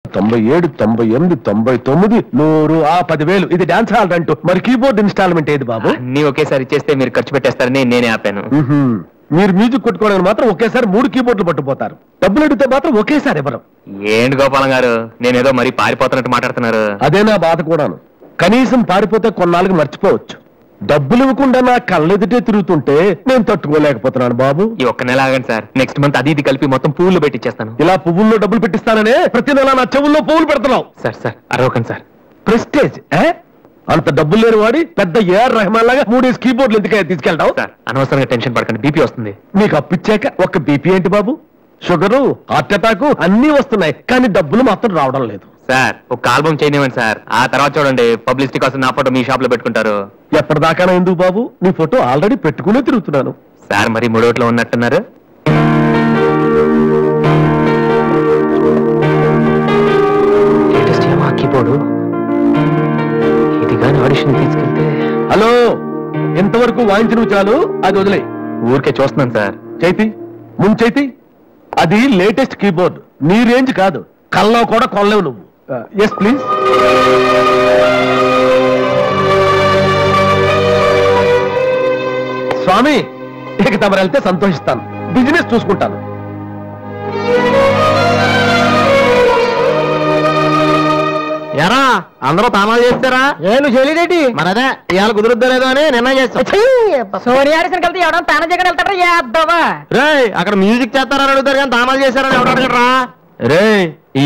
97, 98, 99, 100, 10,000 ఇది dance hall అంటూ మరి కీబోర్డ్ ఇన్స్టాల్మెంట్ ఏది బాబు? అన్ని ఒకేసారి ఇచ్చేస్తే మీరు ఖర్చు పెట్టేస్తారని నేనే ఆపాను. మీరు మ్యూజిక్ కొట్టుకోవడానికి మాత్రం ఒకేసారి 3 కీబోర్డులు పట్టుకుపోతారు. డబ్బులు అడిగితే మాత్రం ఒకేసారి ఎవరు? ఏంటి గోపాలం గారు, నేనేదో మరి పారిపోతున్నట్టు మాట్లాడుతున్నారు. అదే నా బాధ కూడాను. కనీసం పారిపోతే కొన్నాళ్ళకి మర్చిపోవచ్చు. డబ్బులు ఇవ్వకుండా నా కళ్ళెదుటే తిరుగుతుంటే నేను తట్టుకోలేకపోతున్నాను బాబు. ఈ ఒక్క నెల ఆగండి సార్, నెక్స్ట్ మంత్ అది ఇది కలిపి మొత్తం పువ్వులు పెట్టిచ్చేస్తాను. ఇలా పువ్వుల్లో డబ్బులు పెట్టిస్తాననే ప్రతి నెల నా చెవుల్లో పువ్వులు పెడుతున్నావు. Sir అరవకండి sir. ప్రెస్టేజ్ అంత డబ్బులు లేని వాడి పెద్ద ఏఆర్ రెహమాన్ లాగా 3 కీబోర్డులు ఎందుకైనా తీసుకెళ్తావు? సార్ అనవసరంగా టెన్షన్ పడకండి, బీపీ వస్తుంది. నీకు అప్పిచ్చాక ఒక్క బీపీ ఏంటి బాబు? షుగరు, హార్ట్ అటాక్ అన్నీ వస్తున్నాయి, కానీ డబ్బులు మాత్రం రావడం లేదు. సార్ ఒక ఆల్బమ్ చేయనివ్వండి సార్, ఆ తర్వాత చూడండి పబ్లిసిటీ కోసం నా ఫోటో మీ షాప్ లో పెట్టుకుంటారు. ఎప్పటిదాకా ఎందుకు బాబు? నీ ఫోటో ఆల్రెడీ పెట్టుకునే తిరుగుతున్నాను. సార్ మరి మూడోట్లో ఉన్నట్టున్నారు. కీబోర్డు ఇది కానీ ఆడిషన్ తీసుకెళ్తే. హలో, ఎంతవరకు వాయించిన చాలు, అది వదిలే. ఊరికే చూస్తున్నాను సార్. చైతి ముంచైతి, అది లేటెస్ట్ కీబోర్డ్, నీ రేంజ్ కాదు. కల్లో కూడా కొనలేవు నువ్వు. Yes please. స్వామి, ఇక తమరు వెళ్తే సంతోషిస్తాను, బిజినెస్ చూసుకుంటాను. ఎరా అందరూ తానాలు చేస్తారా? ఏను చేయలేదేటి? మనదే ఇవాళ కుదురుద్దో లేదో అని నిర్ణయం చేస్తాం. సోనియాడిసన్ కలిసి ఎవడం తాన జగన్ వెళ్తారా? చేద్దామా రే, అక్కడ మ్యూజిక్ చేస్తారని అడుగుతారు కానీ తానాలు చేస్తారని ఎవరు అడగరా? రే, ఈ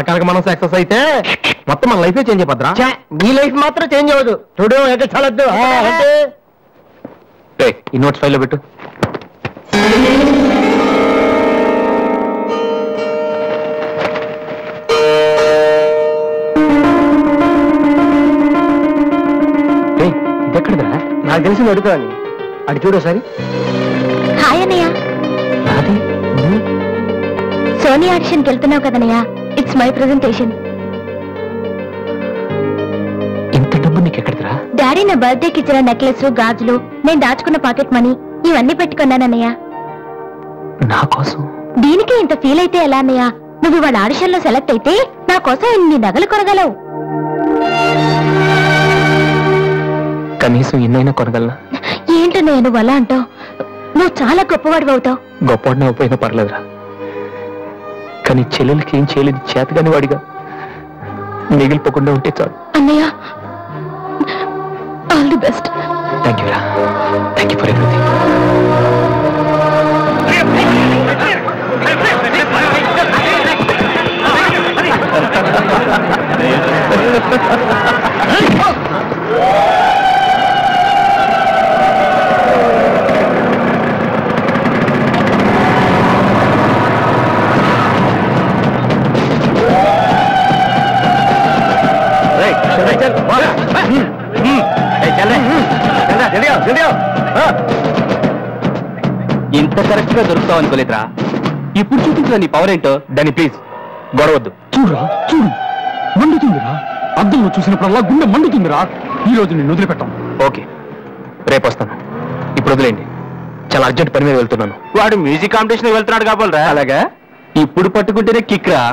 కనుక మనం సక్సెస్ అయితే మొత్తం మన లైఫే చేంజ్ అయిపోద్రా. నీ లైఫ్ మాత్రం చేంజ్ అవ్వదు. చూడు ఎక్కడ చాలద్దు. ఈ నోట్స్ ఫైల్లో పెట్టు. ఇదెక్కడదా? నాకు తెలిసి అడుగుతాను. అటు చూడు సరి. హాయ్ అన్నయ్య. సోనీ ఆడిషన్కి వెళ్తున్నావు కదన్నయ్య, ఇట్స్ మై ప్రెజెంటేషన్. ఇంత డబ్బు నీకు ఎక్కడరా? డాడీ నా బర్త్డేకి ఇచ్చిన నెక్లెస్, గాజులు, నేను దాచుకున్న పాకెట్ మనీ ఇవన్నీ పెట్టుకున్నానన్నయ్య. నా కోసం? దీనికి ఇంత ఫీల్ అయితే ఎలా అన్నయ్య? నువ్వు ఇవాళ ఆడిషన్ లో సెలెక్ట్ అయితే నా కోసం ఇన్ని నగలు కొనగలవు. కనీసం ఎన్నైనా కొనగలనా? ఏంటన్నయ్య నువ్వు అలా అంటావు? నువ్వు చాలా గొప్పవాడు అవుతావు. గొప్పవాడిని అయిపోయినా పర్లేదురా, కానీ చెల్లెలకి ఏం చేయలేదు చేతగాని వాడిగా మిగిలిపోకుండా ఉంటే చాలు. అన్నయ్య, all the best. Thank you రా, థ్యాంక్ యూ ఫర్ ఎవ్రీథింగ్. ఇంత కరెక్ట్ గా దొరుకుతావు అనుకోలేదురా. ఇప్పుడు చూపించిన నీ పవర్ ఏంటో దాన్ని ప్లీజ్ గొడవద్దు. చూడరా, చూడు, మండుతుందిరా. అద్దంలో చూసినప్పుడల్లా గుండె మండుతుందిరా. ఈ రోజు నేను వదిలిపెట్టాను. ఓకే, రేపు వస్తాను. ఇప్పుడు వదిలేండి, చాలా అర్జెంట్ పని మీద వెళ్తున్నాను. వాడు మ్యూజిక్ కాంపిటీషన్ వెళ్తున్నాడు కాబోలరా. అలాగా? ఇప్పుడు పట్టుకుంటేనే కిక్ రా.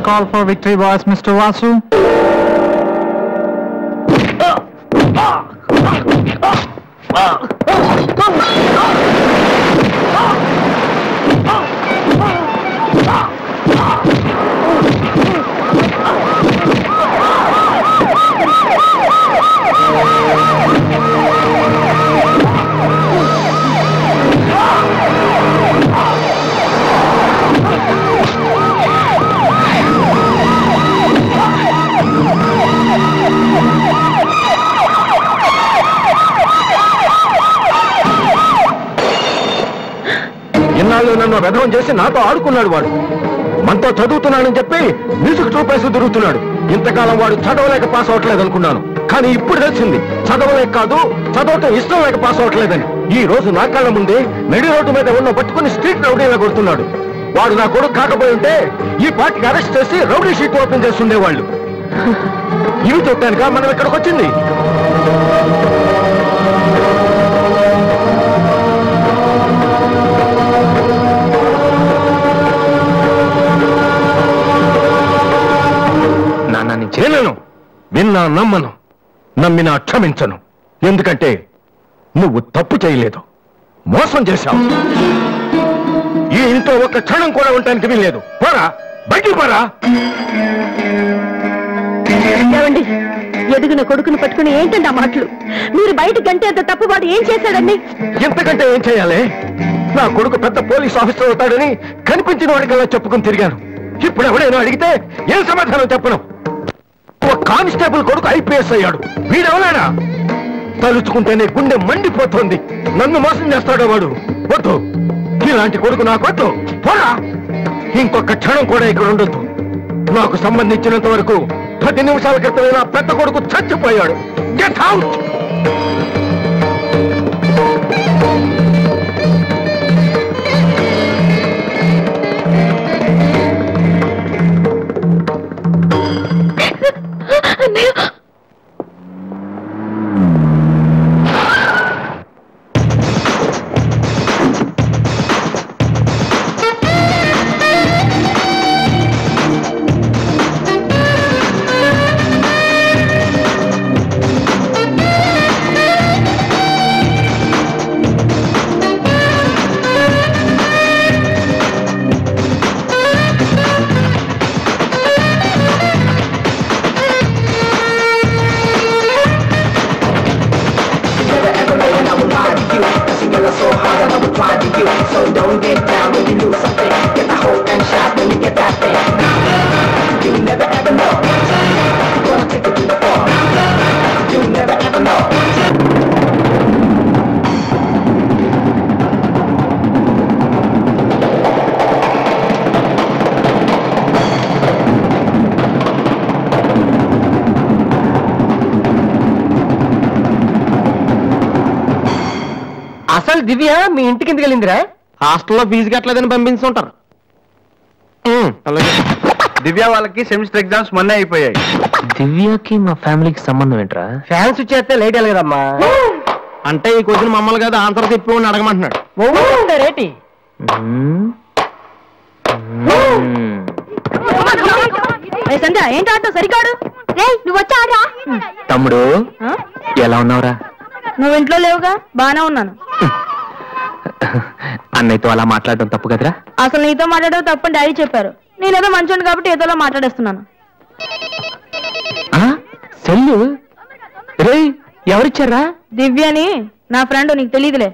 call for victory boys, Mr. Vasu. ఇన్నాళ్ళు నన్ను వెధవం చేసి నాతో ఆడుకున్నాడు వాడు. మనతో చదువుతున్నాడని చెప్పి మ్యూజిక్ ట్రూపేసి తిరుగుతున్నాడు. ఇంతకాలం వాడు చదవలేక పాస్ అవట్లేదు అనుకున్నాను, కానీ ఇప్పుడు తెలిసింది చదవలేక కాదు, చదవటం ఇష్టం లేక పాస్ అవట్లేదని. ఈ రోజు నా కళ్ళ ముందే నడి రోడ్డు మీద ఉన్న పట్టుకుని స్ట్రీట్ రౌడీలా కొడుతున్నాడు. వాడు నా కొడుకు కాకపోయి ఉంటే ఈ పార్టీకి అరెస్ట్ చేసి రౌడీ షీట్ ఓపెన్ చేస్తుండేవాళ్ళు. ఇవి చూడటానిక మనం ఇక్కడికి వచ్చింది. చేయలేను, విన్నా నమ్మను, నమ్మినా క్షమించను. ఎందుకంటే నువ్వు తప్పు చేయలేదు, మోసం చేశావు. ఈ ఇంట్లో ఒక క్షణం కూడా ఉండటానికి వీల్లేదు. పోరా, బయటికి పోరా. ఏమండి, ఎదిగిన కొడుకును పట్టుకుని ఏంటండి ఆ మాటలు? మీరు బయటికి గంటే అంత తప్పుబాటు ఏం చేశాడండి? ఎంతకంటే ఏం చేయాలి? నా కొడుకు పెద్ద పోలీస్ ఆఫీసర్ అవుతాడని కనిపించిన వాడికల్లా చెప్పుకుని తిరిగాను. ఇప్పుడు ఎవడైనా అడిగితే ఏం సమాధానం చెప్పను? ఒక కానిస్టేబుల్ కొడుకు ఐపీఎస్ అయ్యాడు. వీడెవరైనా తలుచుకుంటేనే గుండె మండిపోతోంది. నన్ను మోసం చేస్తాడు వాడు. వద్దు, ఇలాంటి కొడుకు నాకు వద్దు. పోరా, ఇంకొక క్షణం కూడా ఇక్కడ ఉండొద్దు. నాకు సంబంధించినంత వరకు 10 నిమిషాల క్రితమే నా పెద్ద కొడుకు చచ్చిపోయాడు. Get out. అసలు దివ్య మీ ఇంటికి ఎందుకు వెళ్ళిందిరా? హాస్టల్లో ఫీజు కట్టలేదని పంపించుంటారు. దివ్య వాళ్ళకి సెమిస్టర్ ఎగ్జామ్స్ మొన్నే అయిపోయాయి. దివ్యకి మా ఫ్యామిలీకి సంబంధం ఏంట్రా? ఫ్యాన్స్ వచ్చేస్తే లేట్ వెళ్ళగదమ్మా. అంటే ఈ క్వశ్చన్ మమ్మల్ని కాదు ఆన్సర్ చెప్పి అడగమంటున్నాడు. రేటి సంధ్య ఏంటి ఆటో సరికాడు? నువ్వు వచ్చారా? తమ్ముడు ఎలా ఉన్నావురా? నువ్వు ఇంట్లో లేవుగా? బానే ఉన్నాను. అన్నయ్యతో అలా మాట్లాడడం తప్పు కదరా? అసలు నీతో మాట్లాడడం తప్పని డాడీ చెప్పారు. నేనేదో మంచోండి కాబట్టి ఏదోలా మాట్లాడేస్తున్నాను. సెల్లు రే ఎవరిచ్చారా? దివ్యని, నా ఫ్రెండ్, నీకు తెలియదులే.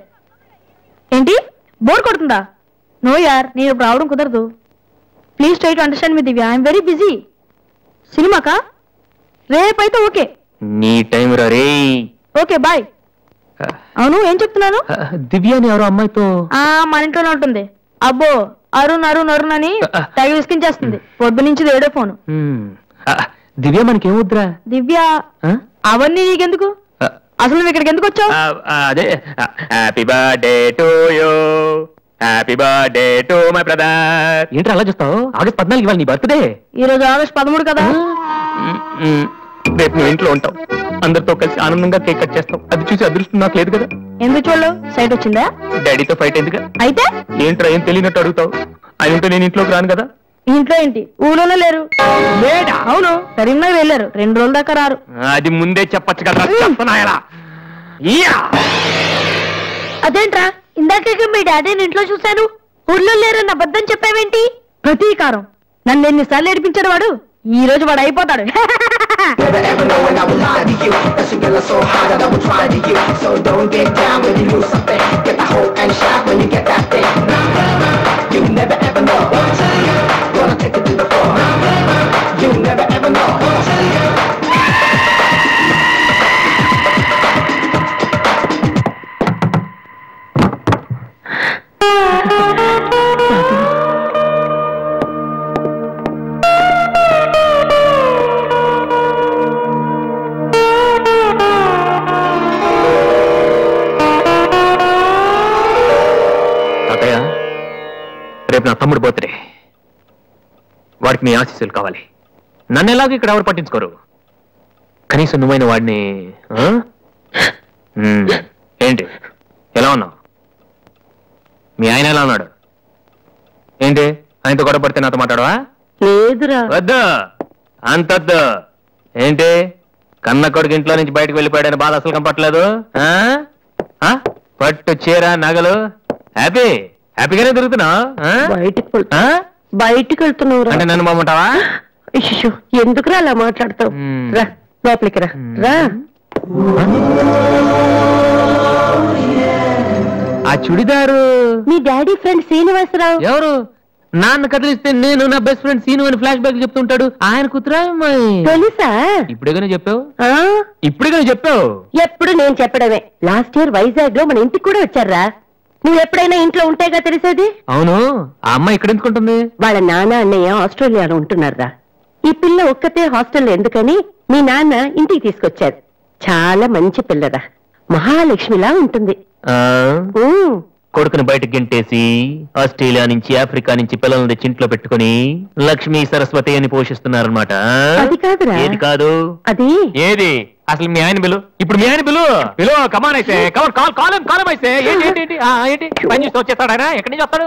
ఏంటి బోర్ కొడుతుందా? నో యార్, నేను ఇప్పుడు రావడం కుదరదు. Please try to understand me Divya, I'm very busy. సినిమాకా? రేపైతే ఓకే. నీ టైం రే. Okay bye. అవును, ఏం చెప్తున్నాను? దివ్యని ఎవరో అమ్మాయితో మన ఇంట్లోనే ఉంటుంది. అబ్బో, అరుణ్ అరుణ్ అరుణ్ అని తెగ విసిగించేస్తుంది. పొద్దు నుంచి ఏడో ఫోను. దివ్య మనకేమొద్దురా? దివ్య అవన్నీ నీకెందుకు? అసలు నువ్వు ఇక్కడికి ఎందుకు వచ్చావు? అదే happy birthday to you, happy birthday to my brother. ఏంటి అలా చూస్తావు? ఆగస్ట్ 14 ఇవాళ నీ బర్త్డే. ఈ రోజు ఆగస్ట్ 13 కదా. రేపు నువ్వు ఇంట్లో ఉంటావు, అందరితో కలిసి ఆనందంగా కేక్ కట్ చేస్తావు. అది చూసి అదృష్టం నాకు లేదు కదా. ఎందుకు చూడలేవు? సైట్ వచ్చిందా? డాడీతో ఫైట్ ఎందుకు? అయితే ఏంట్రా ఏం తెలియనట్టు అడుగుతావు? అది ఉంటే నేను ఇంట్లోకి రాను కదా. ఇంట్లో ఏంటి ఊళ్ళోనే లేరు. అవును కరీంనగర్ వెళ్ళారు, 2 రోజుల దాకా రారు. అది ముందే చెప్పచ్చు కదా. అదేంట్రా ఇందాక మీ డాడీని ఇంట్లో చూశాను, ఊళ్ళో లేరని అబద్ధం చెప్పావేంటి? ప్రతీకారం. నన్ను ఎన్నిసార్లు ఏడిపించాడు వాడు, ఈ రోజు వాడు అయిపోతాడు. రేపు నా తమ్ముడు బర్త్డే, వాడికి మీ ఆశీస్సులు కావాలి. నన్ను ఎలాగో ఇక్కడ ఎవరు పట్టించుకోరు, కనీసం నువ్వైన వాడిని. ఏంటి ఎలా ఉన్నావు? మీ ఆయన ఎలా ఉన్నాడు? ఏంటి ఆయనతో గొడవ పడితే నాతో మాట్లాడవా? లేదురా. వద్దు అంతొద్దు. ఏంటి కన్న కొడుకు ఇంట్లో నుంచి బయటకు వెళ్ళిపోయాడని బాధ అసలు కనపట్లేదు? పట్టు చీర నగలు హ్యాపీగానే తిరుగుతున్నావు. బయటికి వెళ్తున్నావు అంటే నన్ను బాగుంటావా? ఎందుకురా అలా మాట్లాడతావు? రా లోపలికి రా. ఆ చుడిదారు మీ డాడీ ఫ్రెండ్ శ్రీనివాసరావు. ఎవరు? నాన్న కదిలిస్తే నేను నా బెస్ట్ ఫ్రెండ్ సీను అని ఫ్లాష్ బ్యాక్ చెప్తుంటాడు. ఆయన కూతురా? తెలుసా? ఇప్పుడేగానే చెప్పావు. ఇప్పుడేగానే చెప్పావు. ఎప్పుడు నేను చెప్పడమే. లాస్ట్ ఇయర్ వైజాగ్ లో మన ఇంటికి కూడా వచ్చారా. నువ్వు ఎప్పుడైనా ఇంట్లో ఉంటేగా తెలిసేది. అవును, ఆ అమ్మాయి ఇక్కడ ఎందుకుంటుంది? వాళ్ళ నాన్న అన్నయ్య ఆస్ట్రేలియాలో ఉంటున్నారా. ఈ పిల్ల ఒక్కతే హాస్టల్లో ఎందుకని మీ నాన్న ఇంటికి తీసుకొచ్చారు. చాలా మంచి పిల్లరా, మహాలక్ష్మిలా ఉంటుంది. కొడుకుని బయటకు గెంటేసి ఆస్ట్రేలియా నుంచి ఆఫ్రికా నుంచి పిల్లల్ని తెచ్చి ఇంట్లో పెట్టుకుని లక్ష్మీ సరస్వతి అని పోషిస్తున్నారన్నమాట. అది కాదురా. ఏది కాదు? అది ఏది? అసలు మీ ఆయన బిలు. ఇప్పుడు మీ ఆయన బిలు కమాన్ అయితే కాలం అయితే ఏంటి పని చేసి వచ్చేస్తాడు ఆయన? ఎక్కడి నుంచి వస్తాడు?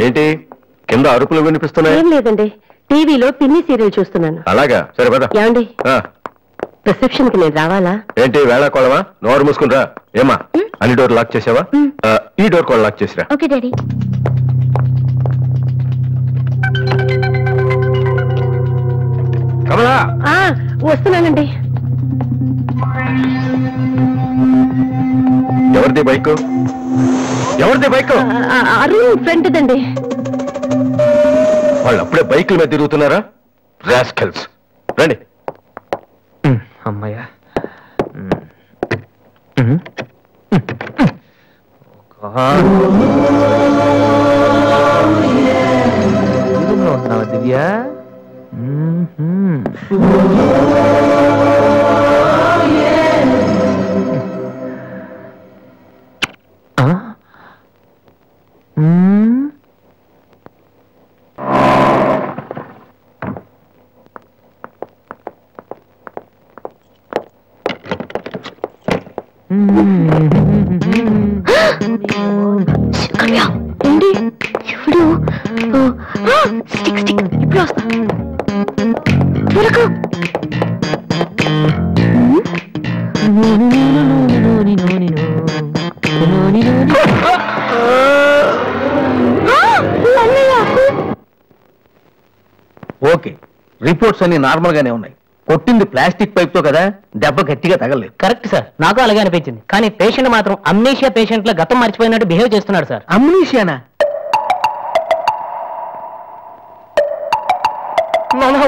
ఏంటి కింద అరుపులు వినిపిస్తున్నాయి? ఏం లేదండి, టీవీలో పిన్ని సీరియల్ చూస్తున్నాను. అలాగా, సరే పద. ఏమండి రిసెప్షన్ కి నేను రావాలా? ఏంటి వేళ కోళవా? నోరు మూసుకుని రా. ఏమా అన్ని డోర్ లాక్ చేసావా? ఈ డోర్ కూడా లాక్ చేసిరా. Okay daddy. కమలా వస్తున్నానండి. ఎవరిది బైక్? ఎవరిది బైక్? అరుణ్ ఫ్రెండ్ దండి. వాళ్ళు అప్పుడే బైకుల మీద తిరుగుతున్నారా? రాస్కల్స్. రండి. అమ్మాయ్యా, ఉన్నావా దివ్య? ఏంటి ఇప్పుడు ఇప్పుడు వస్తా. ఓకే, రిపోర్ట్స్ అన్ని నార్మల్ గానే ఉన్నాయి. కొట్టింది ప్లాస్టిక్ పైప్ తో కదా, దెబ్బ గట్టిగా తగలేదు. కరెక్ట్ సార్, నాకు అలాగే అనిపించింది. కానీ పేషెంట్ మాత్రం అమ్నీషియా పేషెంట్ లా గతం మర్చిపోయినట్టు బిహేవ్ చేస్తున్నాడు సార్. అమ్నీషియానా?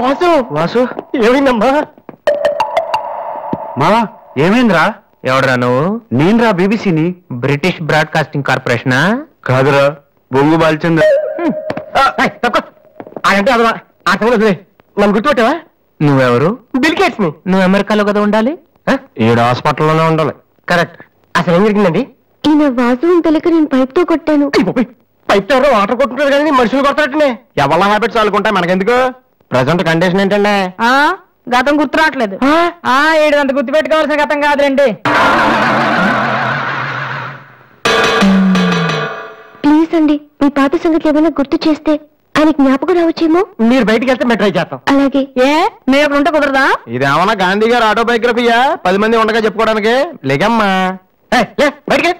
వాసు వాసు ఏమైందమ్మా? మావా ఏమైందిరా? ఎవడరా నువ్వు? నేనురా, బీబీసీని. British broadcasting కార్పొరేషనా? కాదురా, బొంగు బాల్చింది. అంటే అదవా ఆ సమయంలో నన్ను గుర్తుపెట్టావా? నువ్వెవరు? బిల్గేట్స్ ని. నువ్వు అమెరికాలో కదా ఉండాలి? ఈడ హాస్పిటల్లోనే ఉండాలి. కరెక్ట్. అసలు ఏం జరిగిందండి? ఈయన వాసు తెలియక నేను పైప్ తో కొట్టాను. పైప్ ఎవరో వాటర్ కొట్టుకుంటారు కానీ మనుషులు కొడతారటనే. ఎవరి హ్యాబిట్స్ వాళ్ళకుంటాయి, మనకెందుకు? ప్రజెంట్ కండిషన్ ఏంటండి? గతం గుర్తు రావట్లేదు. ఏడు అంత గుర్తు పెట్టుకోవాల్సిన గతం కాదులేండి. ప్లీజ్ అండి, మీ పాత సంగతి ఏమైనా గుర్తు చేస్తే ఆయనకి జ్ఞాపకం రావచ్చేమో. మీరు బయటికి వెళ్తే మేము ట్రై చేస్తాం. అలాగే. మీరు అక్కడ ఉంటే కుదరదా? ఇదేమన్నా గాంధీ గారు ఆటోబయోగ్రఫీయా 10 మంది ఉండగా చెప్పుకోవడానికి? లేకమ్మా బయటికి.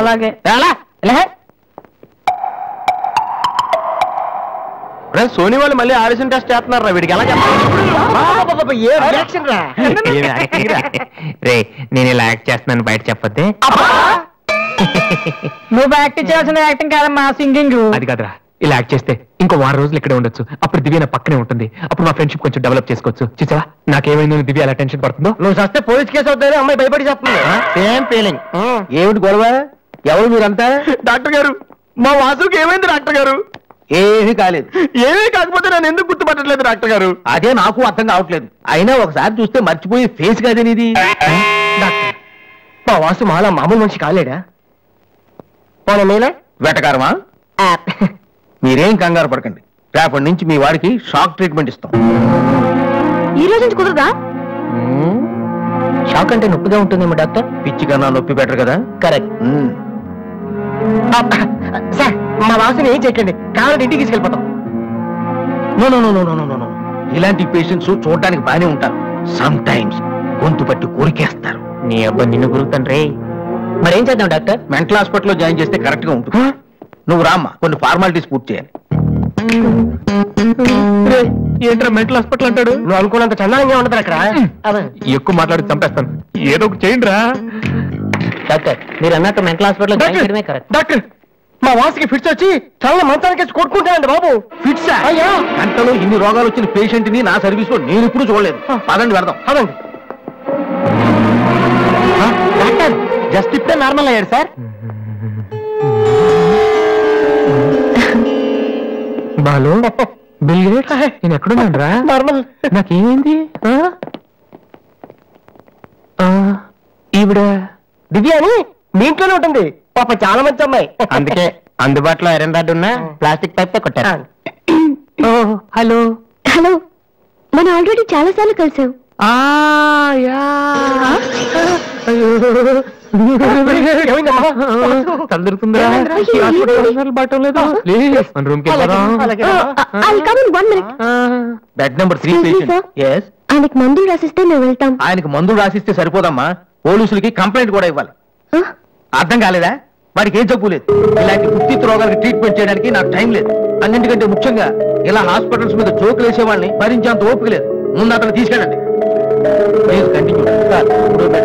అలాగే. సోనీ వాళ్ళు మళ్ళీ ఆడిషన్ టెస్ట్ చేస్తున్నారా? వీడికి ఎలా రే నేను ఇలా యాక్ట్ చేస్తున్నాను బయట చెప్పొద్దే. నువ్వు యాక్టింగ్ చేయాల్సిన యాక్టింగ్ కాదమ్మా, సింగింగ్. అది కాదురా, ఇలా యాక్ట్ చేస్తే ఇంకో 6 రోజులు ఇక్కడే ఉండొచ్చు. అప్పుడు దివ్య నా పక్కనే ఉంటుంది. అప్పుడు మా ఫ్రెండ్షిప్ కొంచెం డెవలప్ చేసుకోవచ్చు. చూసావా నాకేమైందో దివ్య ఎలా టెన్షన్ పడుతుందో. నువ్వు చస్తే పోలీస్ కేసు అవుతుంది, అమ్మాయి భయపడి చేస్తుంది. Same feeling. ఏమిటి గొడవ? ఎవరు మీరంతా? డాక్టర్ గారు, మా వాసుకి ఏమైంది డాక్టర్ గారు? ఏమీ కాలేదు. ఏమీ కాకపోతే నన్ను ఎందుకు గుర్తుపట్టట్లేదు డాక్టర్ గారు? అదే నాకు అర్థం కావట్లేదు. అయినా ఒకసారి చూస్తే మర్చిపోయి ఫేస్ కాదే నీది. డాక్టర్, మా వాసు మాలా మామూలు మనిషి కాలేడా? పోనీ మేలే వెటకారమా? మీరేం కంగారు పడకండి. రేపటి నుంచి మీ వాడికి షాక్ ట్రీట్మెంట్ ఇస్తాం. ఈ రోజు నుంచి కుదరదా? షాక్ అంటే నొప్పిగా ఉంటుందేమో డాక్టర్. పిచ్చి కన్నా నొప్పి బెటర్ కదా. కరెక్ట్. సార్, మా వాసుని ఏం చేయకండి, కావాలంటే ఇంటికి తీసుకెళ్ళిపోతాం. No no no no no no no. ఇలాంటి పేషెంట్స్ చూడడానికి బానే ఉంటారు. సమ్ టైమ్స్ గొంతు పట్టి కోరికేస్తారు. నీ అబ్బా నిన్ను గురుతాను రే. మరేం చేద్దాం డాక్టర్? మెంటల్ హాస్పిటల్లో జాయిన్ చేస్తే కరెక్ట్ గా ఉంటుంది. నువ్వు రామ్మా, కొన్ని ఫార్మాలిటీస్ పూర్తి చేయాలి. ఏంట్రా మెంటల్ హాస్పిటల్ అంటాడు? నువ్వు అనుకున్నంత చందానంగా ఉండదు అక్కడ. ఎక్కువ మాట్లాడి చంపేస్తాను. ఏదో ఒకటి చేయండి రా. డాక్టర్ మీరు అన్నట్టు మెంటల్ హాస్పిటల్ జాయిన్ చేయడమే కరెక్ట్. డాక్టర్, మా వాసుకి ఫిట్స్ వచ్చి చాలా మంచానికి కొట్టుకుంటానండి బాబు. ఫిట్స్ అయ్యా, గంటలో ఇన్ని రోగాలు వచ్చిన పేషెంట్ ని నా సర్వీస్ లో నేను ఇప్పుడు చూడలేదు. పదండి వెళ్దాం. అదండి. డాక్టర్, జస్ట్ ఇప్పుడే నార్మల్ అయ్యాడు సార్. బాలు, బిల్ గేట్స్, నేను ఎక్కడున్నాను రా? నార్మల్. నాకేమైంది? ఈవిడ దివ్య అని మీ ఇంట్లోనే ఉంటుంది. పాప చాలా మంచి అమ్మాయి. అందుకే అందుబాటులో ఐరన్ రాడ్ ఉన్న ప్లాస్టిక్ పైప్ తో కొట్టారు. హలో హలో, మనం ఆల్రెడీ చాలా సార్లు కలిసాం. తలదిరుతుందా? Bed number 3 patient. ఎస్. ఆయనకి మందులు రాసిస్తే మేము వెళ్తాం. ఆయనకు మందులు రాసిస్తే సరిపోదమ్మా, పోలీసులకి కంప్లైంట్ కూడా ఇవ్వాలి. అర్థం కాలేదా? వాడికి ఏం జబ్బు లేదు. ఇలాంటి ఉత్తిత్ రోగాలకి ట్రీట్మెంట్ చేయడానికి నాకు టైం లేదు. అన్నింటికంటే ముఖ్యంగా ఇలా హాస్పిటల్స్ మీద జోకులు వేసే వాళ్ళని భరించేంత ఓపిక లేదు. ముందు అతను తీసుకెళ్ళండి. Please continue.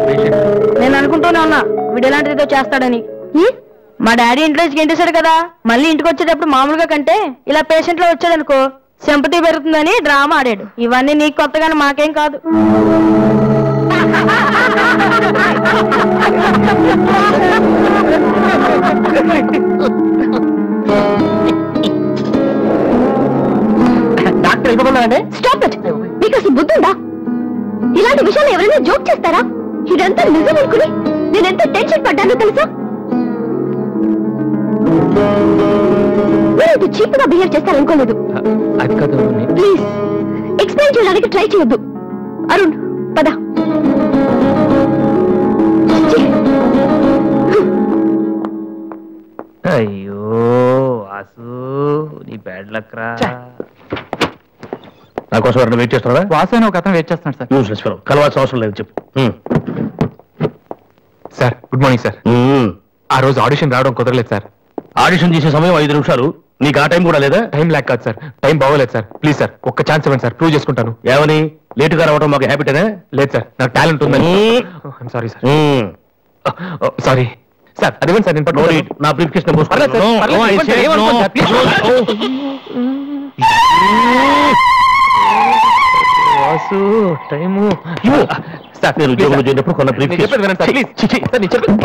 పేషెంట్. నేను అనుకుంటూనే ఉన్నా వీడు ఎలాంటిదో చేస్తాడని. మా డాడీ ఇంట్లో గెంటేశాడు కదా, మళ్ళీ ఇంటికి వచ్చేటప్పుడు మామూలుగా కంటే ఇలా పేషెంట్ లో వచ్చాడనుకో సింపతి పెరుగుతుందని డ్రామా ఆడాడు. ఇవన్నీ నీకు కొత్తగానే మాకేం కాదు. డాక్టర్ ఇవ్వమన్నారండి. Stop it. మీకు అసలు బుద్ధి ఉందా? ఇలాంటి విషయాలు ఎవరైనా జోక్ చేస్తారా? ఇదంతా నిజం అనుకుని నేను ఎంత టెన్షన్ పడ్డానో తెలుసా? మీరు ఇంత చీప్ గా బిహేవ్ చేస్తారనుకోలేదు. అది కాదు. ప్లీజ్ ఎక్స్ప్లెయిన్ చేయడానికి ట్రై చేయొద్దు. అరుణ్ పద. అయ్యో వాసు, నీ బ్యాడ్ లక్ రా. నా కోసం ఎవరైనా వెయిట్ చేస్తున్నారా? వాసు అని ఒక అతను వెయిట్ చేస్తున్నాడు సార్. యూస్లెస్ ఫెలో, కలవాల్సిన అవసరం లేదు. చెప్పు. Sir good morning sir. ఆ రోజు ఆడిషన్ రావడం కుదరలేదు సార్. ఆడిషన్ చేసే సమయం 5 నిమిషాలు. నీకు ఆ టైం కూడా లేదా? టైం లాక్ కాదు సార్, టైం బాగోలేదు సార్. ప్లీజ్ సార్ ఒక్క ఛాన్స్ ఇవ్వండి సార్, ప్రూవ్ చేసుకుంటాను. ఏమని లేటుగా రావడం మాకు హ్యాబిటేనా? లేదు సార్, నాకు టాలెంట్ ఉందని. Sorry sir. Sorry sir. అదేంటి సార్, నేను పట్టుకోలేదు. నా brief case Vasu time sir. నేను ఉద్యోగంలో చేరినప్పుడు కొన్న బ్రీఫ్ కేస్. చెప్పేది వినండి సార్ ప్లీజ్. సార్ నేను చెప్పేది.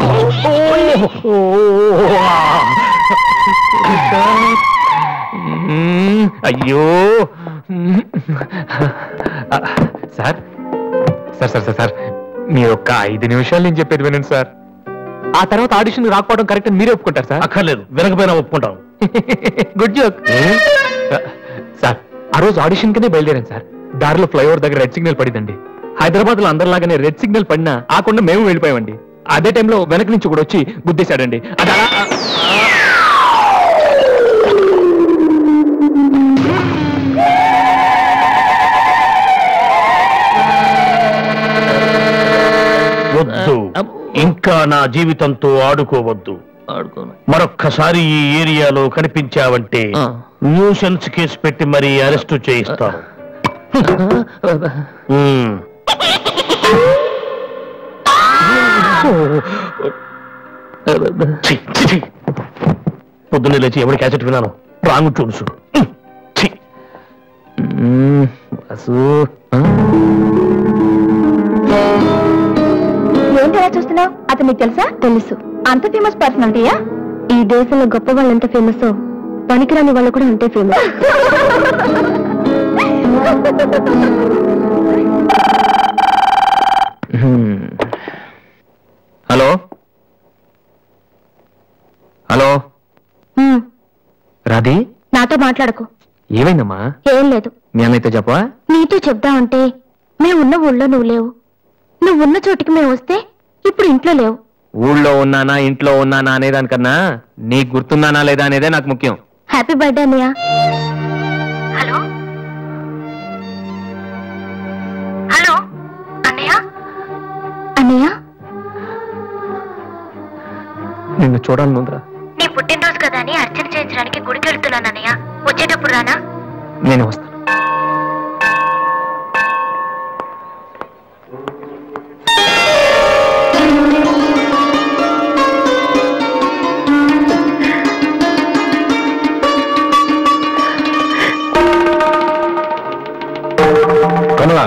అయ్యో sir sir sir sir sir మీరు ఒక్క 5 నిమిషాలు నేను చెప్పేది వినండి సార్. ఆ తర్వాత ఆడిషన్ రాకపోవడం కరెక్ట్ అని మీరే ఒప్పుకుంటారు సార్? అక్కర్లేదు, వినకపోయినా ఒప్పుకుంటాం. Good joke sir. ఆ రోజు ఆడిషన్ కిందే బయలుదేరాను సార్. దారిలో ఫ్లైఓవర్ దగ్గర రెడ్ సిగ్నల్ పడిందండి. హైదరాబాద్ లో అందరిలాగానే రెడ్ సిగ్నల్ పడినా ఆకుండా మేము వెళ్ళిపోయామండి. అదే టైంలో వెనక నుంచి కూడా వచ్చి గుద్దేశాడండి. అది అలా వద్దు, ఇంకా నా జీవితంతో ఆడుకోవద్దు. మరొక్కసారి ఈ ఏరియాలో కనిపించావంటే న్యూసెన్స్ కేసు పెట్టి మరీ అరెస్టు చేయిస్తాను. పొద్దున్నే లేచి ఎవరి క్యాసెట్ విన్నాను, రాంగ్ చూడుసు. ఏంటి అలా చూస్తున్నావు? అతను నీకు తెలుసా? తెలుసు. అంత ఫేమస్ పర్సనాలిటీయా? ఈ దేశంలో గొప్ప వాళ్ళు ఎంత ఫేమస్, పనికిరాని వాళ్ళు కూడా అంతే ఫేమస్. హలో హలో రాధి, నాతో మాట్లాడకు. ఏమైందమ్మా? ఏం లేదు. మీ అన్నయ్యతో చెప్పవా? నీతో చెప్దామంటే మేమున్న ఊళ్ళో నువ్వు లేవు, నువ్వున్న చోటికి మేము వస్తే ఇప్పుడు ఇంట్లో లేవు. ఊళ్ళో ఉన్నానా ఇంట్లో ఉన్నానా అనేదానికన్నా నీకు గుర్తున్నానా లేదా అనేదే నాకు ముఖ్యం. హ్యాపీ బర్త్డే అన్నయ్య. హలో హలో అన్నయ్య. అన్నయ్య, నిన్ను చూడాలని ఉందిరా. నీ పుట్టినరోజు కదా అని అర్చన చేయించడానికి గుడికి వెళ్తున్నాను అన్నయ్య. వచ్చేటప్పుడు రానా? నేను వస్తాను. కనుక